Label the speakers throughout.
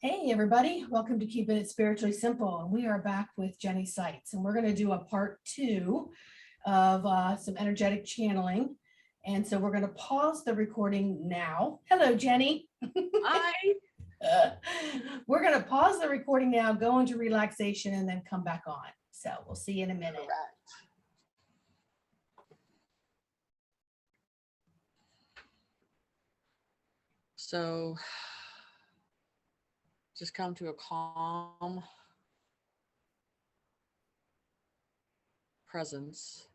Speaker 1: Hey everybody, welcome to Keeping It Spiritually Simple. And we are back with Jenny Seitz, and we're going to do a part 2 of some energetic channeling. And so we're going to pause the recording now. Hello, Jenny.
Speaker 2: Hi.
Speaker 1: We're going to pause the recording now, go into relaxation, and then come back on. So we'll see you in a minute.
Speaker 2: Correct. So just come to a calm presence,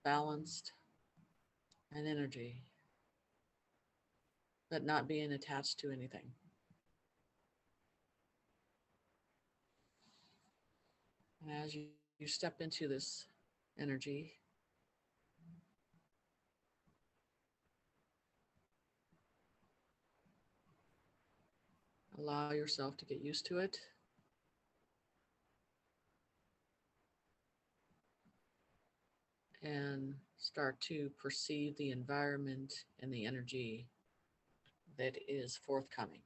Speaker 2: balanced and energy, but not being attached to anything. And as you step into this energy, allow yourself to get used to it. And start to perceive the environment and the energy that is forthcoming.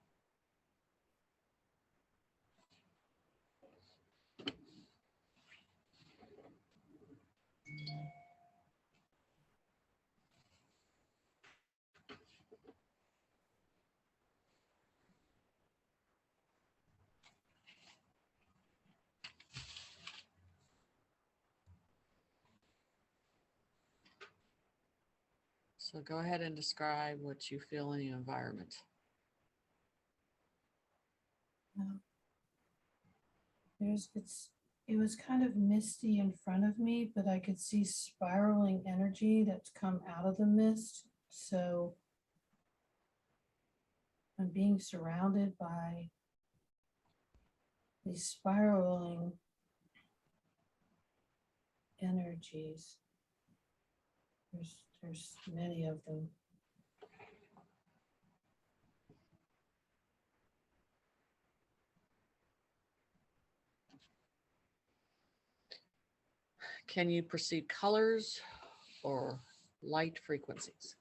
Speaker 2: So go ahead and describe what you feel in the environment.
Speaker 1: It was kind of misty in front of me, but I could see spiraling energy that's come out of the mist. So I'm being surrounded by these spiraling energies. There's many of them.
Speaker 2: Can you perceive colors or light frequencies?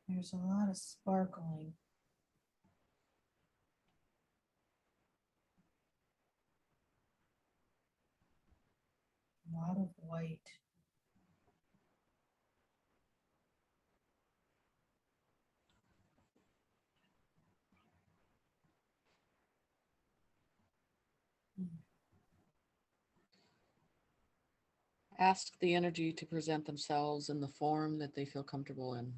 Speaker 1: There's a lot of sparkling. A lot of white.
Speaker 2: Ask the energy to present themselves in the form that they feel comfortable in.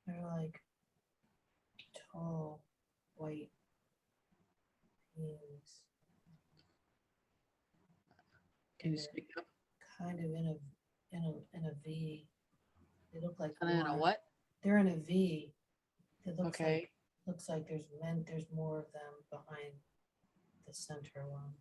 Speaker 1: They're like tall white beings.
Speaker 2: Can you speak up?
Speaker 1: Kind of in a V. They look like
Speaker 2: And then a what?
Speaker 1: They're in a V. It
Speaker 2: Okay.
Speaker 1: Looks like there's more of them behind the center one.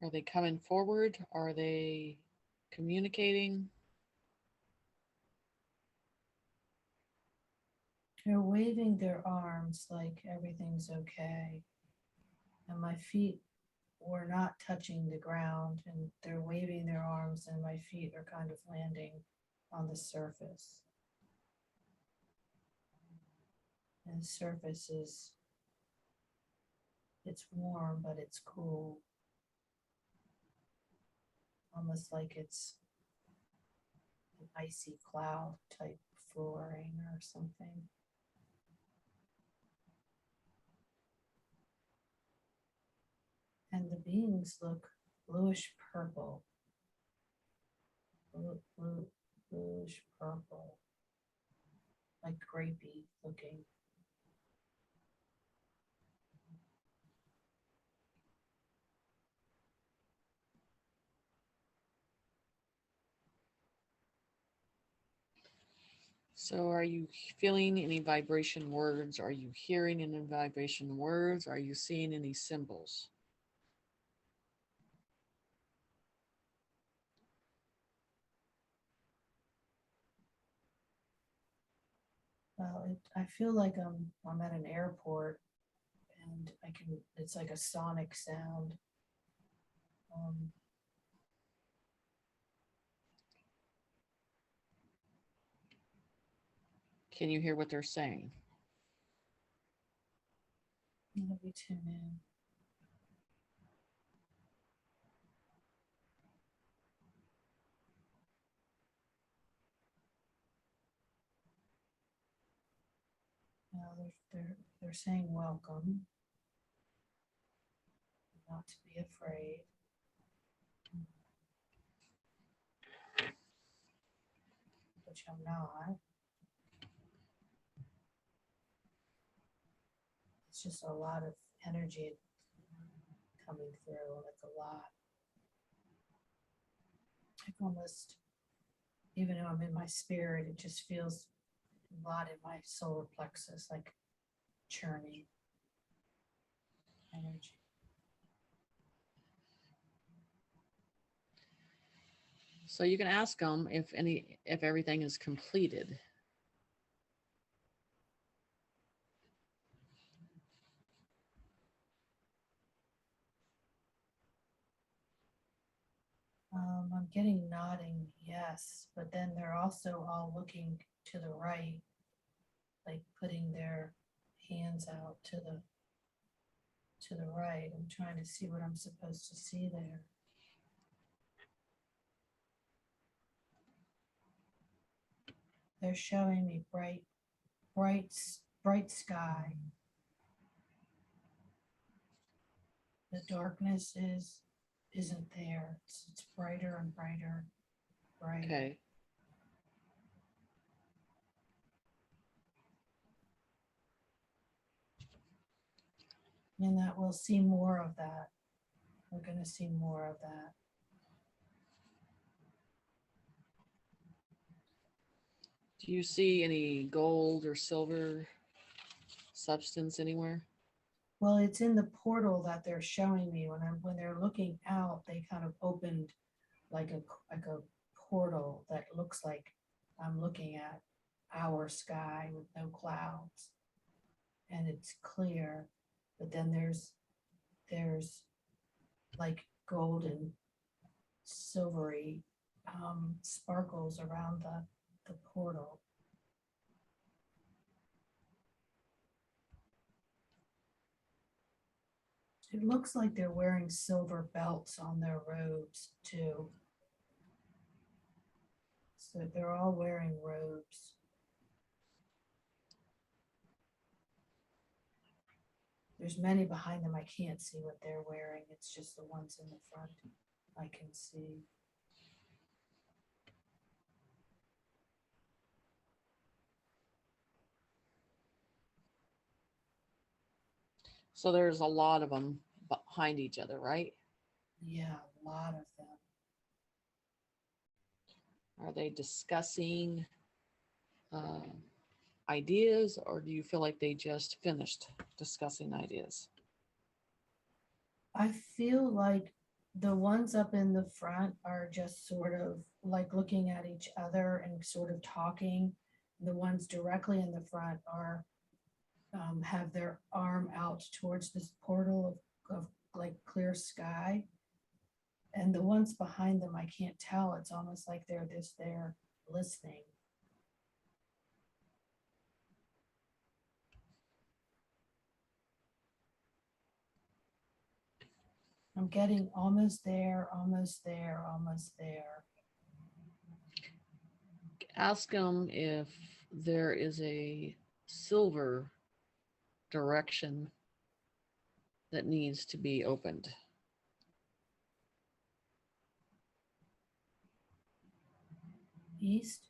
Speaker 2: Are they coming forward? Are they communicating?
Speaker 1: They're waving their arms like everything's okay. And my feet were not touching the ground, and they're waving their arms, and my feet are kind of landing on the surface. And the surface it's warm, but it's cool. Almost like it's an icy cloud type flooring or something. And the beings look bluish purple. Bluish purple. Like grapey looking.
Speaker 2: So are you feeling any vibration words? Are you hearing any vibration words? Are you seeing any symbols?
Speaker 1: Well, I feel like I'm at an airport, and it's like a sonic sound. Um,
Speaker 2: Can you hear what they're saying?
Speaker 1: Let me tune in. Now they're saying welcome, not to be afraid. Which I'm not. It's just a lot of energy coming through, like a lot. Like almost, even though I'm in my spirit, it just feels a lot in my solar plexus, like churning energy.
Speaker 2: So you can ask them if everything is completed.
Speaker 1: I'm getting nodding, yes, but then they're also all looking to the right, like putting their hands out to the right. I'm trying to see what I'm supposed to see there. They're showing me bright, bright sky. The darkness isn't there. It's brighter and brighter, bright.
Speaker 2: Okay.
Speaker 1: And that we'll see more of that. We're going to see more of that.
Speaker 2: Do you see any gold or silver substance anywhere?
Speaker 1: Well, it's in the portal that they're showing me. When they're looking out, they kind of opened like a portal that looks like I'm looking at our sky with no clouds, and it's clear. But then there's like golden, silvery sparkles around the portal. It looks like they're wearing silver belts on their robes too. So they're all wearing robes. There's many behind them. I can't see what they're wearing. It's just the ones in the front I can see.
Speaker 2: So there's a lot of them behind each other, right?
Speaker 1: Yeah, a lot of them.
Speaker 2: Are they discussing uh, ideas, or do you feel like they just finished discussing ideas?
Speaker 1: I feel like the ones up in the front are just sort of like looking at each other and sort of talking. The ones directly in the front are have their arm out towards this portal of like clear sky. And the ones behind them, I can't tell. It's almost like they're just there listening. I'm getting almost there, almost there, almost there.
Speaker 2: Ask them if there is a silver direction that needs to be opened.
Speaker 1: East.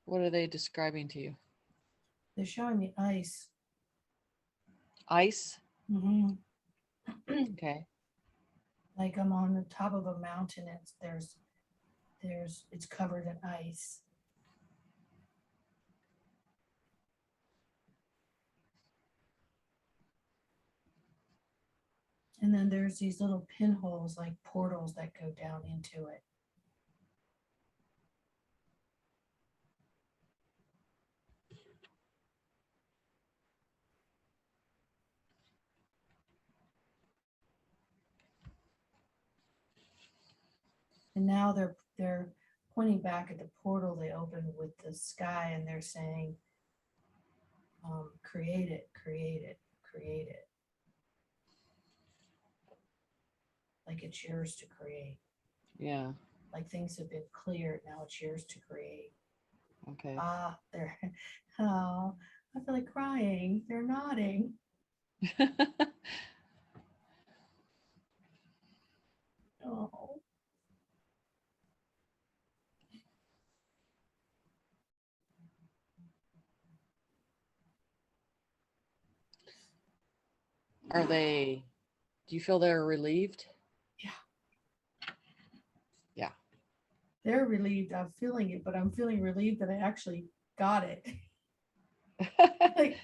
Speaker 2: What are they describing to you?
Speaker 1: They're showing me ice.
Speaker 2: Ice?
Speaker 1: Mm-hmm.
Speaker 2: Okay.
Speaker 1: Like I'm on the top of a mountain. It's covered in ice. And then there's these little pinholes, like portals that go down into it. And now they're pointing back at the portal they opened with the sky, and they're saying, create it, create it, create it. Like it's yours to create.
Speaker 2: Yeah.
Speaker 1: Like things have been cleared, now it's yours to create.
Speaker 2: Okay.
Speaker 1: They're, oh, I feel like crying. They're nodding. Oh.
Speaker 2: Are they, do you feel they're relieved?
Speaker 1: Yeah.
Speaker 2: Yeah.
Speaker 1: They're relieved. I'm feeling it, but I'm feeling relieved that I actually got it. Like,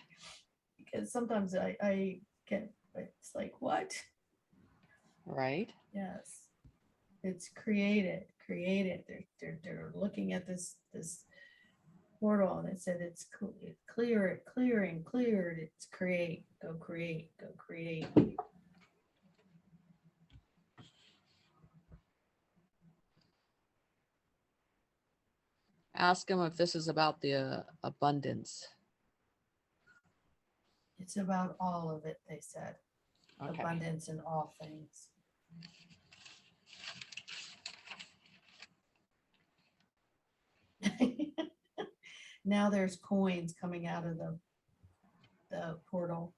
Speaker 1: because sometimes I get, it's like, what?
Speaker 2: Right.
Speaker 1: Yes. It's created, created. They're looking at this portal, and it said it's clear it, clearing, cleared. It's create, go create, go create.
Speaker 2: Ask them if this is about the abundance.
Speaker 1: It's about all of it, they said.
Speaker 2: Okay.
Speaker 1: Abundance in all things. Now there's coins coming out of the portal,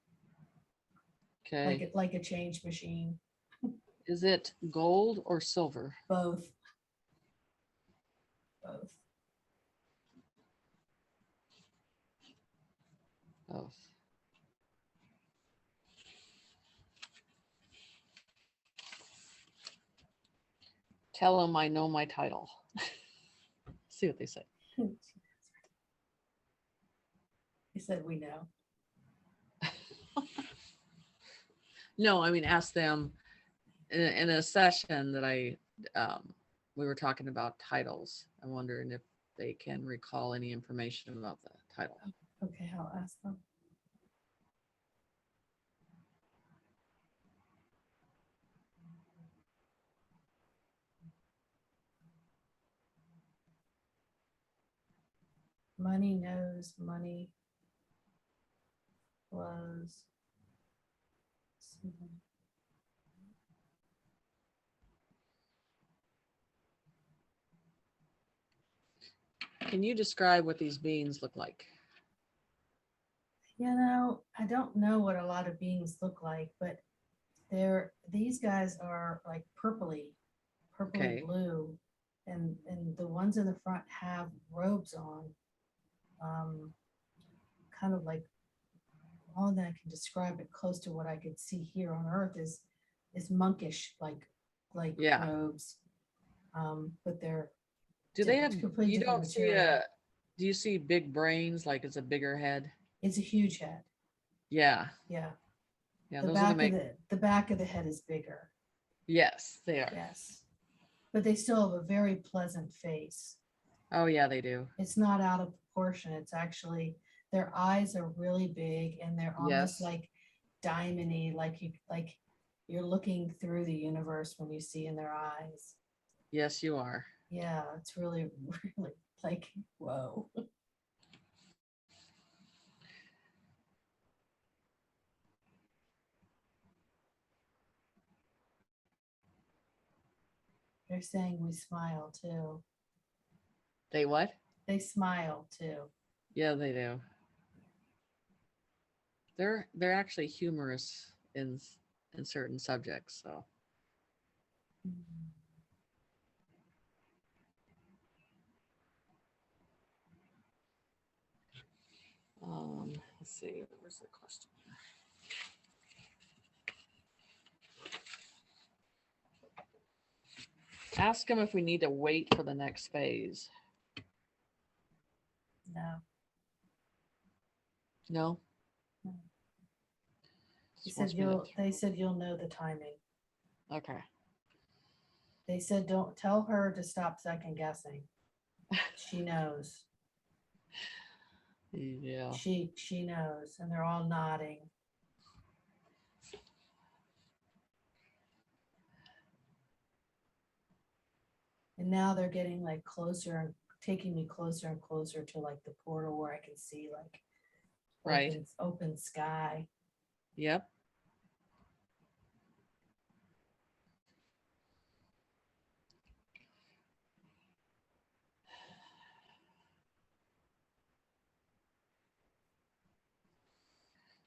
Speaker 2: Okay.
Speaker 1: like a change machine.
Speaker 2: Is it gold or silver?
Speaker 1: Both. Both.
Speaker 2: Both. Tell them I know my title. See what they say.
Speaker 1: He said, we know.
Speaker 2: No, I mean, ask them in a session that we were talking about titles. I'm wondering if they can recall any information about the title.
Speaker 1: Okay, I'll ask them. Money knows, money flows.
Speaker 2: Can you describe what these beings look like?
Speaker 1: You know, I don't know what a lot of beings look like, but these guys are like purpley
Speaker 2: Okay.
Speaker 1: blue, and the ones in the front have robes on, kind of like, all that I can describe it close to what I could see here on Earth is monkish, like
Speaker 2: Yeah.
Speaker 1: robes, but they're
Speaker 2: Do they have,
Speaker 1: completely
Speaker 2: you
Speaker 1: different
Speaker 2: don't see
Speaker 1: material.
Speaker 2: do you see big brains, like it's a bigger head?
Speaker 1: It's a huge head.
Speaker 2: Yeah.
Speaker 1: Yeah.
Speaker 2: Yeah.
Speaker 1: The
Speaker 2: Those are
Speaker 1: the back of the head is bigger.
Speaker 2: Yes, they are.
Speaker 1: Yes. But they still have a very pleasant face.
Speaker 2: Oh yeah, they do.
Speaker 1: It's not out of proportion. It's actually, their eyes are really big, and they're almost
Speaker 2: Yes.
Speaker 1: like diamondy, like you're looking through the universe when you see in their eyes.
Speaker 2: Yes, you are.
Speaker 1: Yeah, it's really, really like, whoa. They're saying we smile too.
Speaker 2: They what?
Speaker 1: They smile too.
Speaker 2: Yeah, they do. They're actually humorous in certain subjects. So let's see. Where's the question? Ask them if we need to wait for the next phase.
Speaker 1: No.
Speaker 2: No?
Speaker 1: No.
Speaker 2: Just wants me
Speaker 1: They said you'll know the timing.
Speaker 2: Okay.
Speaker 1: They said don't tell her to stop second guessing. She knows.
Speaker 2: Yeah.
Speaker 1: She knows, and they're all nodding. And now they're getting like closer and taking me closer and closer to like the portal where I can see like
Speaker 2: Right.
Speaker 1: open sky.
Speaker 2: Yep.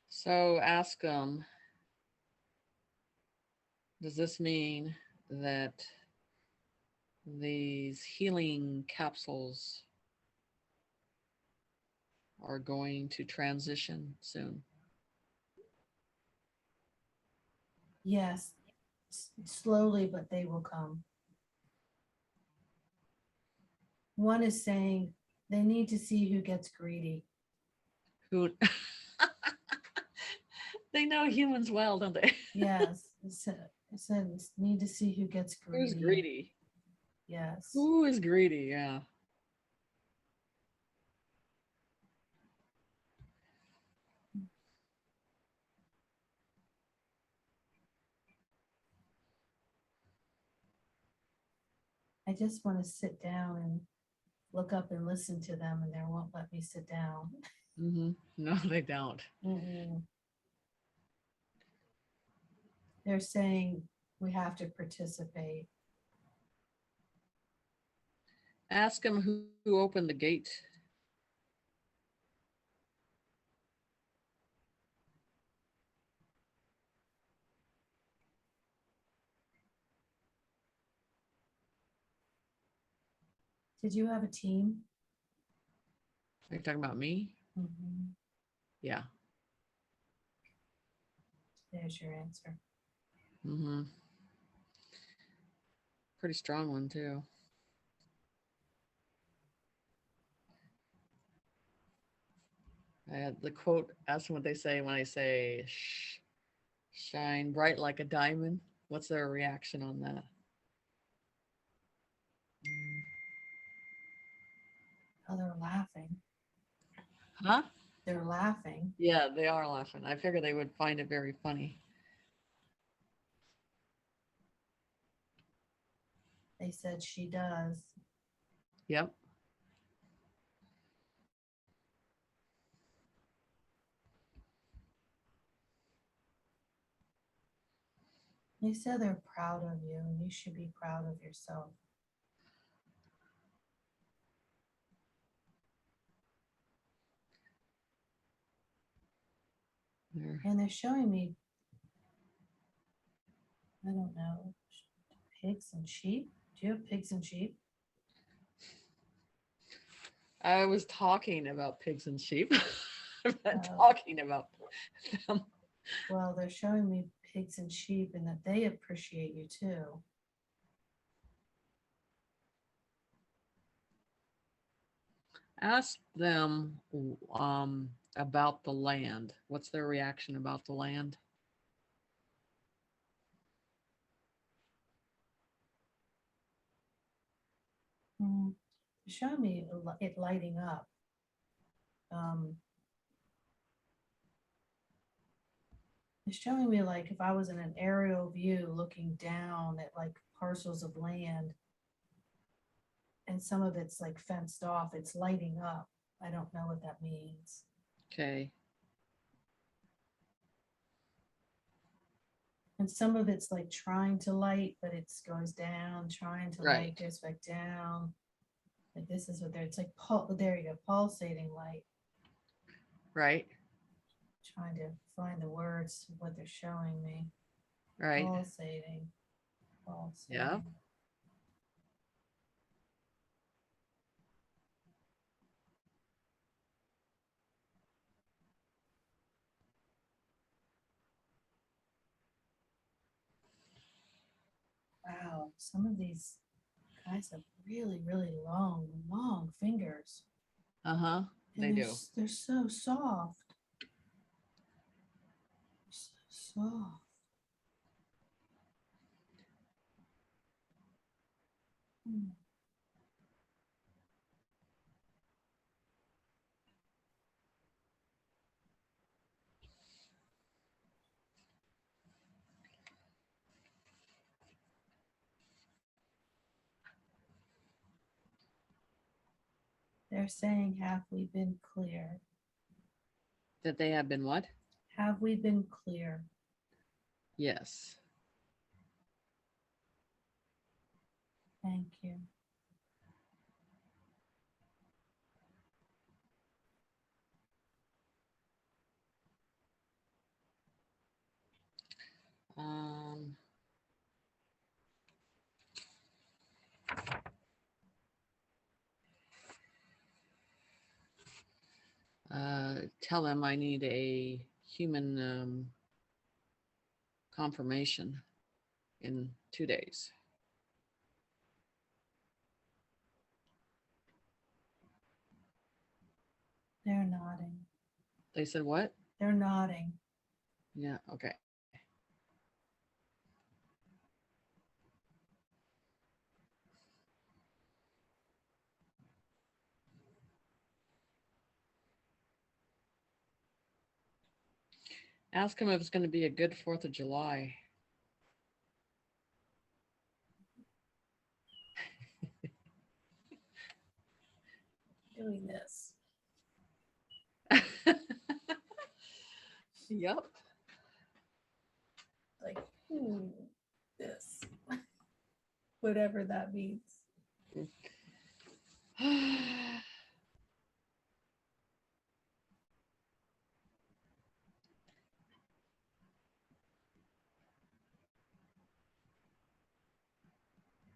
Speaker 2: So ask them, does this mean that these healing capsules are going to transition soon?
Speaker 1: Yes, slowly, but they will come. One is saying they need to see who gets greedy.
Speaker 2: Who they know humans well, don't they?
Speaker 1: Yes, it said need to see who gets greedy.
Speaker 2: Who's greedy?
Speaker 1: Yes.
Speaker 2: Who is greedy? Yeah.
Speaker 1: I just want to sit down and look up and listen to them, and they won't let me sit down.
Speaker 2: Mm-hmm. No, they don't.
Speaker 1: Mm-mm. They're saying we have to participate.
Speaker 2: Ask them who opened the gate.
Speaker 1: Did you have a team?
Speaker 2: Are you talking about me?
Speaker 1: Mm-hmm.
Speaker 2: Yeah.
Speaker 1: There's your answer.
Speaker 2: Mm-hmm. Pretty strong one too. I had the quote, ask them what they say when I say shine bright like a diamond. What's their reaction on that?
Speaker 1: Oh, they're laughing.
Speaker 2: Huh?
Speaker 1: They're laughing.
Speaker 2: Yeah, they are laughing. I figured they would find it very funny.
Speaker 1: They said she does.
Speaker 2: Yep.
Speaker 1: They said they're proud of you, and you should be proud of yourself. And they're showing me, I don't know, pigs and sheep. Do you have pigs and sheep?
Speaker 2: I was talking about pigs and sheep. I'm not
Speaker 1: Oh.
Speaker 2: talking about them.
Speaker 1: Well, they're showing me pigs and sheep and that they appreciate you too.
Speaker 2: Ask them about the land. What's their reaction about the land?
Speaker 1: They're showing me it lighting up. It's showing me like if I was in an aerial view looking down at like parcels of land and some of it's like fenced off, it's lighting up. I don't know what that means.
Speaker 2: Okay.
Speaker 1: And some of it's like trying to light, but it goes down, trying to
Speaker 2: Right.
Speaker 1: light, goes back down. Like this is what it's like, there you go, pulsating light.
Speaker 2: Right.
Speaker 1: Trying to find the words, what they're showing me.
Speaker 2: Right.
Speaker 1: Pulsating.
Speaker 2: Yeah.
Speaker 1: Wow, some of these Guys have really, really long, long fingers.
Speaker 2: Uh-huh. They
Speaker 1: And
Speaker 2: do.
Speaker 1: they're so soft. So soft. Hmm. They're saying, have we been clear?
Speaker 2: That they have been what?
Speaker 1: Have we been clear?
Speaker 2: Yes.
Speaker 1: Thank you.
Speaker 2: Um, tell them I need a human confirmation in 2 days.
Speaker 1: They're nodding.
Speaker 2: They said what?
Speaker 1: They're nodding.
Speaker 2: Yeah, okay. Ask him if it's going to be a good 4th of July.
Speaker 1: Doing this.
Speaker 2: Yep.
Speaker 1: Like, this. Whatever that means.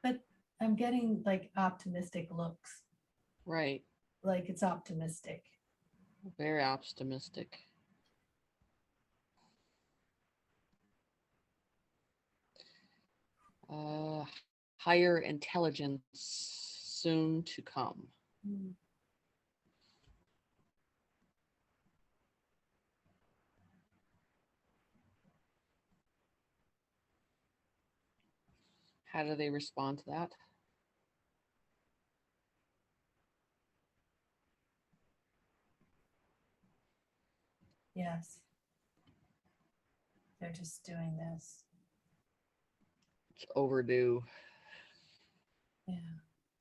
Speaker 1: But I'm getting like optimistic looks.
Speaker 2: Right.
Speaker 1: Like it's optimistic.
Speaker 2: Very optimistic. Uh, higher intelligence soon to come.
Speaker 1: Hmm.
Speaker 2: How do they respond to that?
Speaker 1: Yes. They're just doing this.
Speaker 2: It's overdue.
Speaker 1: Yeah.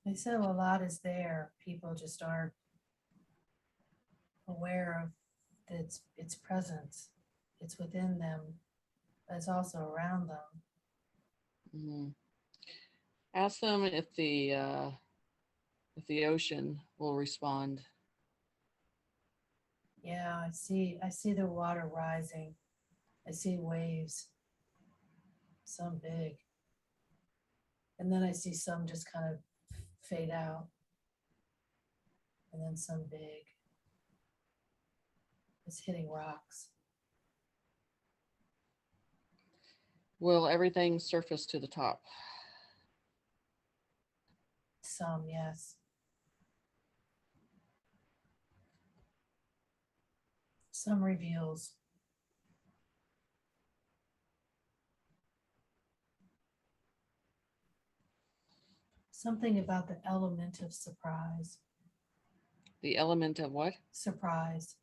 Speaker 1: They said a lot is there. People just aren't aware of its presence. It's within them, but it's also around them.
Speaker 2: Mhm. Ask them if the ocean will respond.
Speaker 1: Yeah, I see the water rising. I see waves, some big. And then I see some just kind of fade out. And then some big. It's hitting rocks.
Speaker 2: Will everything surface to the top?
Speaker 1: Some, yes. Some reveals. Something about the element of surprise.
Speaker 2: The element of what?
Speaker 1: Surprise.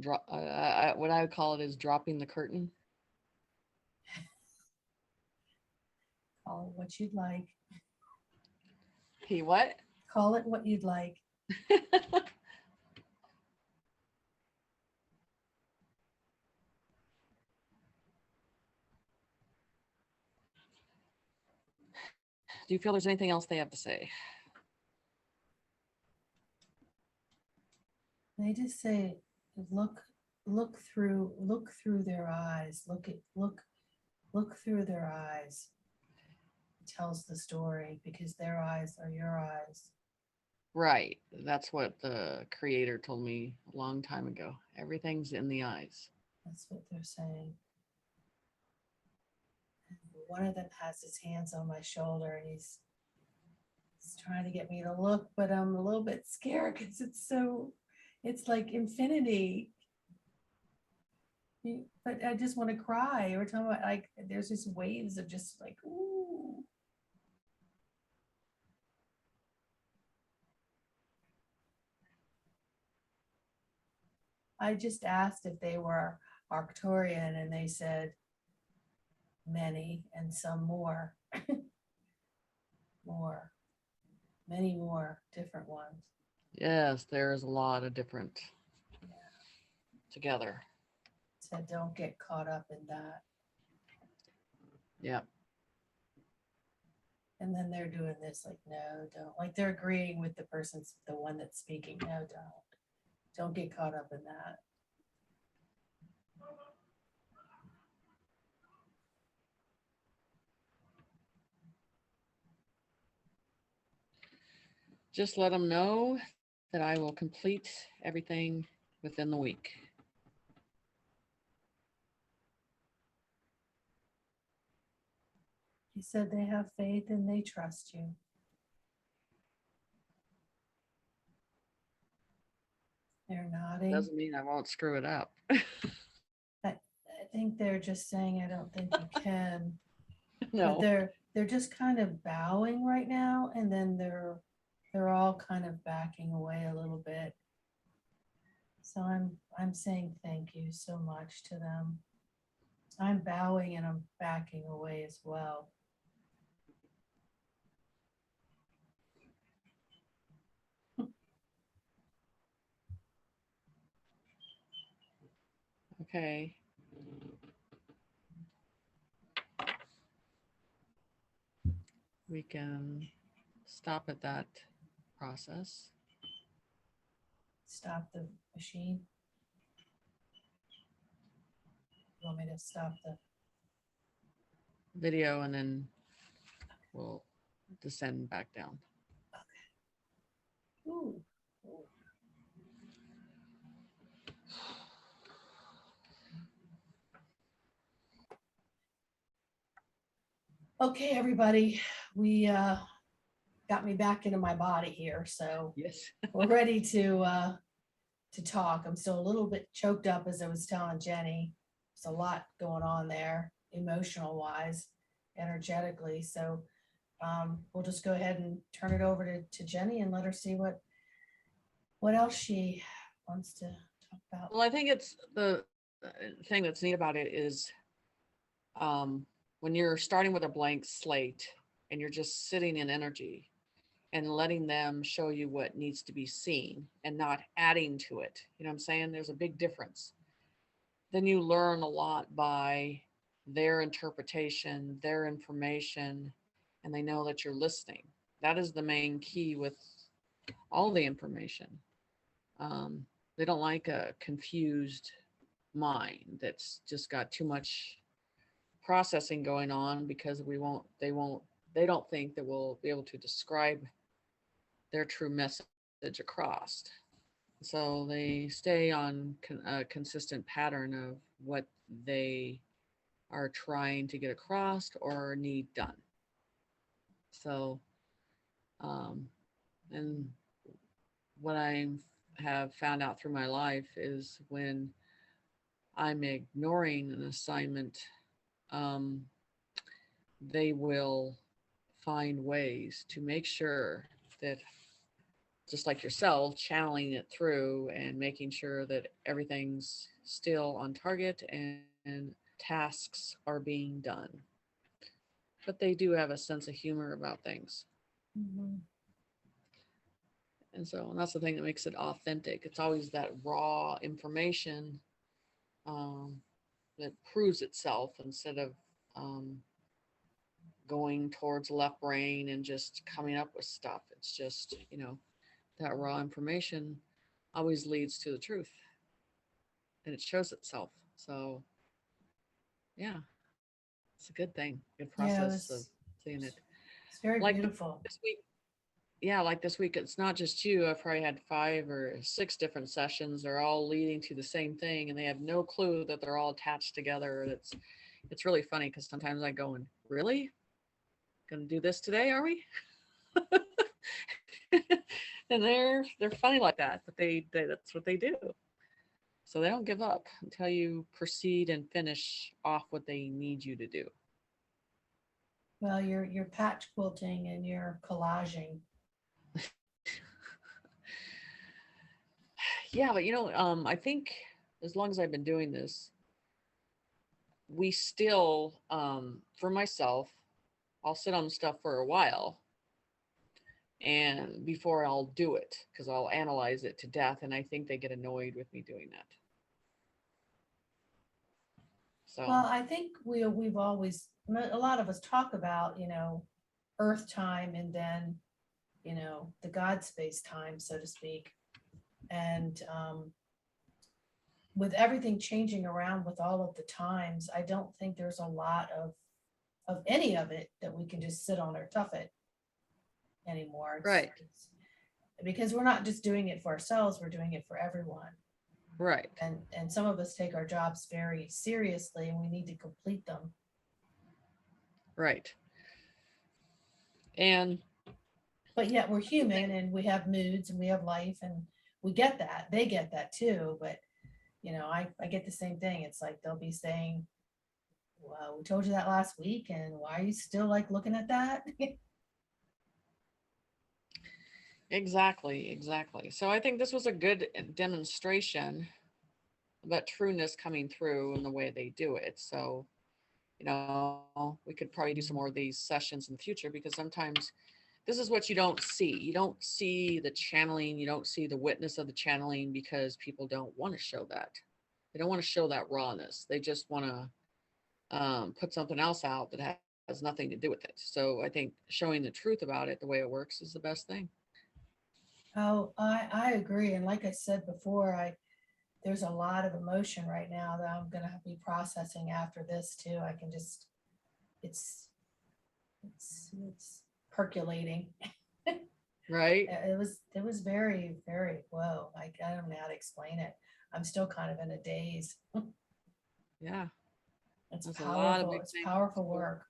Speaker 2: What I would call it is dropping the curtain.
Speaker 1: Call it what you'd like.
Speaker 2: He what?
Speaker 1: Call it what you'd like.
Speaker 2: Do you feel there's anything else they have to say?
Speaker 1: They just say, look, look through their eyes. Look through their eyes. It tells the story because their eyes are your eyes.
Speaker 2: Right. That's what the creator told me a long time ago. Everything's in the eyes.
Speaker 1: That's what they're saying. one of them has his hands on my shoulder and he's trying to get me to look, but I'm a little bit scared because it's like infinity. But I just want to cry every time like there's just waves of just like, ooh. I just asked if they were Arcturian and they said many and some more, more, many more different ones.
Speaker 2: Yes, there's a lot of different together.
Speaker 1: Said don't get caught up in that.
Speaker 2: Yeah.
Speaker 1: And then they're doing this like, no, don't. Like they're agreeing with the one that's speaking. No, don't. Don't get caught up in that.
Speaker 2: Just let them know that I will complete everything within the week.
Speaker 1: He said they have faith and they trust you. They're nodding.
Speaker 2: Doesn't mean I won't screw it up.
Speaker 1: I think they're just saying, I don't think you can.
Speaker 2: No.
Speaker 1: But they're just kind of bowing right now, and then they're all kind of backing away a little bit. So I'm saying thank you so much to them. I'm bowing and I'm backing away as well.
Speaker 2: Okay. We can stop at that process.
Speaker 1: Stop the machine. You want me to stop the
Speaker 2: video and then we'll descend back down.
Speaker 1: okay. Ooh. Okay, everybody, we got me back into my body here, so
Speaker 2: Yes.
Speaker 1: we're ready to talk. I'm still a little bit choked up, as I was telling Jenny. There's a lot going on there, emotional wise, energetically. So we'll just go ahead and turn it over to Jenny and let her see what else she wants to talk about.
Speaker 2: Well, I think it's the thing that's neat about it is when you're starting with a blank slate and you're just sitting in energy and letting them show you what needs to be seen and not adding to it. You know what I'm saying? There's a big difference. Then you learn a lot by their interpretation, their information, and they know that you're listening. That is the main key with all the information. They don't like a confused mind that's just got too much processing going on because they don't think that we'll be able to describe their true message across. So they stay on a consistent pattern of what they are trying to get across or need done. So, and what I have found out through my life is when I'm ignoring an assignment, they will find ways to make sure that, just like yourself, channeling it through and making sure that everything's still on target and tasks are being done. But they do have a sense of humor about things.
Speaker 1: Mm-hmm.
Speaker 2: And that's the thing that makes it authentic. It's always that raw information that proves itself instead of going towards left brain and just coming up with stuff. It's just, that raw information always leads to the truth and it shows itself. So, yeah, it's a good thing, good process of seeing it.
Speaker 1: It's very
Speaker 2: like
Speaker 1: beautiful.
Speaker 2: this week, like this week, it's not just you. I've probably had 5 or 6 different sessions. They're all leading to the same thing, and they have no clue that they're all attached together. It's, it's really funny because sometimes I go and really gonna do this today, are we? And they're funny like that, but they that's what they do. So they don't give up until you proceed and finish off what they need you to do.
Speaker 1: Well, you're patch quilting and you're collaging.
Speaker 2: Yeah, but I think as long as I've been doing this, we still, for myself, I'll sit on stuff for a while and before I'll do it because I'll analyze it to death, and I think they get annoyed with me doing that. So,
Speaker 1: Well, I think we've always, a lot of us talk about, earth time and then, the God space time, so to speak. And with everything changing around with all of the times, I don't think there's a lot of any of it that we can just sit on or tough it anymore.
Speaker 2: right,
Speaker 1: It's because we're not just doing it for ourselves, we're doing it for everyone.
Speaker 2: right,
Speaker 1: And some of us take our jobs very seriously and we need to complete them.
Speaker 2: right. And
Speaker 1: But yet we're human and we have moods and we have life and we get that. They get that too. But I get the same thing. It's like they'll be saying, well, we told you that last week, and why are you still like looking at that?
Speaker 2: exactly, exactly. So I think this was a good demonstration of that trueness coming through in the way they do it. So, we could probably do some more of these sessions in the future because sometimes this is what you don't see. You don't see the channeling, you don't see the witness of the channeling because people don't want to show that. They don't want to show that rawness. They just want to put something else out that has nothing to do with it. So I think showing the truth about it the way it works is the best thing.
Speaker 1: Oh, I agree. And like I said before, there's a lot of emotion right now that I'm gonna be processing after this too. I can just it's it's percolating.
Speaker 2: Right?
Speaker 1: It was very, very whoa. I don't know how to explain it. I'm still kind of in a daze.
Speaker 2: Yeah.
Speaker 1: It's
Speaker 2: There's a lot of
Speaker 1: powerful.
Speaker 2: big
Speaker 1: It's
Speaker 2: things.
Speaker 1: powerful work.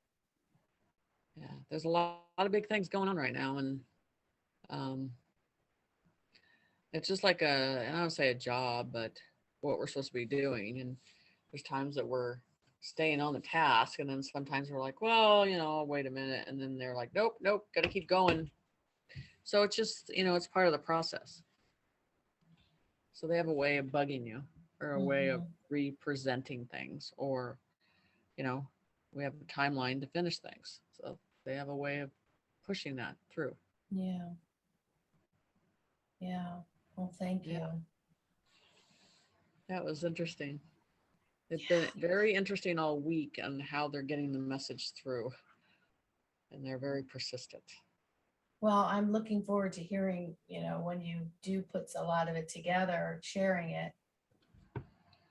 Speaker 2: Yeah. There's a lot of big things going on right now. And um, it's just like and I don't say a job, but what we're supposed to be doing. And there's times that we're staying on the task. And then sometimes we're like, well, wait a minute. And then they're like, nope, nope, got to keep going. So it's just, it's part of the process. So they have a way of bugging you or a way of
Speaker 1: Hmm.
Speaker 2: representing things, or, you know, we have a timeline to finish things. So they have a way of pushing that through.
Speaker 1: Yeah. Yeah. Well, thank
Speaker 2: Yeah,
Speaker 1: you.
Speaker 2: that was interesting. It's been
Speaker 1: Yeah.
Speaker 2: very interesting all week on how they're getting the message through, and they're very persistent.
Speaker 1: Well, I'm looking forward to hearing, when you do put a lot of it together, sharing it.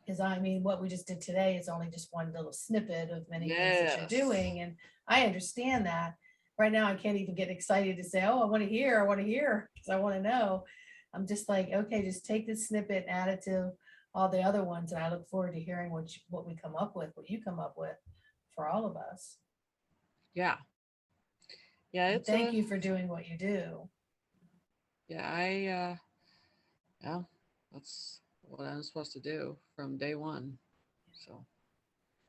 Speaker 1: Because I mean, what we just did today is only just one little snippet of many things that you're
Speaker 2: Yes.
Speaker 1: doing. And I understand that. Right now, I can't even get excited to say, oh, I want to hear, because I want to know. I'm just like, okay, just take this snippet and add it to all the other ones. And I look forward to hearing what we come up with, what you come up with for all of us.
Speaker 2: Yeah. Yeah, it's
Speaker 1: And thank you for doing what you do.
Speaker 2: yeah, yeah, that's what I'm supposed to do from day one. So,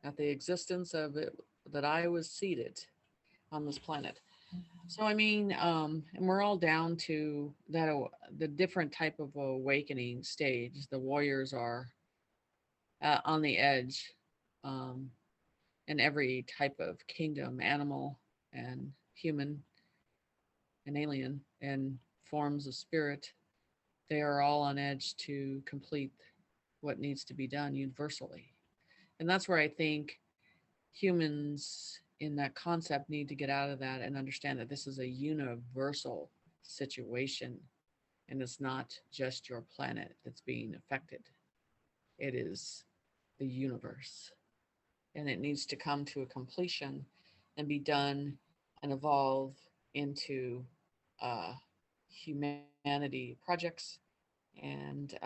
Speaker 2: at the existence of it, that I was seated on this planet. So I mean, and we're all down to that the different type of awakening stage. The warriors are on the edge, um, in every type of kingdom, animal and human and alien and forms of spirit. They are all on edge to complete what needs to be done universally, and that's where I think humans in that concept need to get out of that and understand that this is a universal situation, and it's not just your planet that's being affected. It is the universe, and it needs to come to a completion and be done and evolve into uh, humanity projects and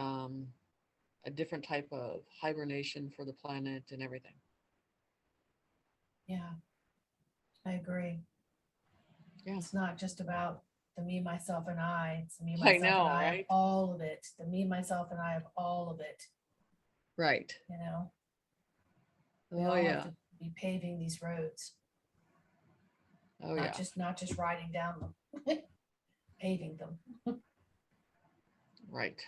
Speaker 2: a different type of hibernation for the planet and everything.
Speaker 1: Yeah, I agree.
Speaker 2: Yeah.
Speaker 1: It's not just about the me, myself, and I. It's the me,
Speaker 2: I
Speaker 1: myself, and
Speaker 2: know,
Speaker 1: I of
Speaker 2: right?
Speaker 1: all of it. The me, myself, and I of all of it.
Speaker 2: Right.
Speaker 1: You know, we
Speaker 2: Oh
Speaker 1: all have
Speaker 2: yeah.
Speaker 1: to be paving these roads,
Speaker 2: Oh yeah.
Speaker 1: not just riding down them, paving them.
Speaker 2: Right.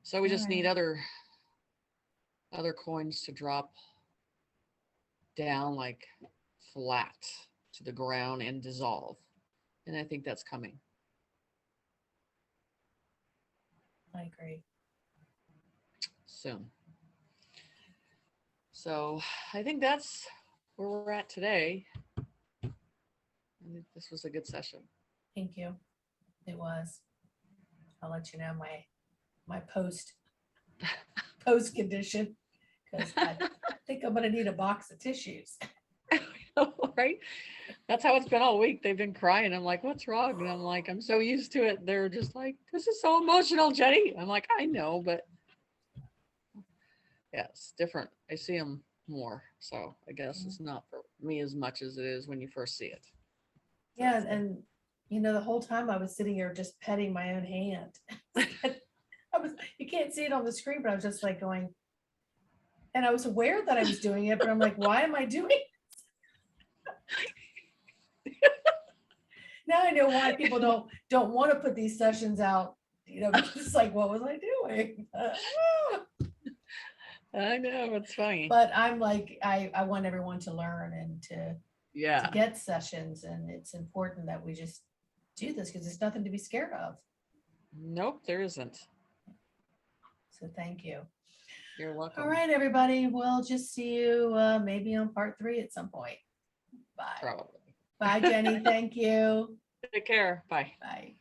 Speaker 2: So we
Speaker 1: All
Speaker 2: just need
Speaker 1: right.
Speaker 2: other coins to drop down like flat to the ground and dissolve. And I think that's coming
Speaker 1: I agree.
Speaker 2: soon. So I think that's where we're at today. I think this was a good session.
Speaker 1: Thank you. It was. I'll let you know my post condition because I think I'm gonna need a box of tissues.
Speaker 2: Right? That's how it's been all week. They've been crying. I'm like, what's wrong? And I'm like, I'm so used to it. They're just like, this is so emotional, Jenny. I'm like, I know, but yeah, it's different. I see them more. So I guess it's not for me as much as it is when you first see it.
Speaker 1: Yeah, and the whole time I was sitting here just petting my own hand. You can't see it on the screen, but I was just like going, and I was aware that I was doing it, but I'm like, why am I doing it? Now I know why people don't want to put these sessions out, because it's like, what was I doing?
Speaker 2: I know, it's funny.
Speaker 1: But I'm like, I want everyone to learn and to
Speaker 2: Yeah.
Speaker 1: get sessions, and it's important that we just do this because there's nothing to be scared of.
Speaker 2: Nope, there isn't.
Speaker 1: So thank you.
Speaker 2: You're welcome.
Speaker 1: All right, everybody. We'll just see you maybe on part 3 at some point. Bye.
Speaker 2: Probably.
Speaker 1: Bye, Jenny. Thank you.
Speaker 2: Take care. Bye.
Speaker 1: Bye.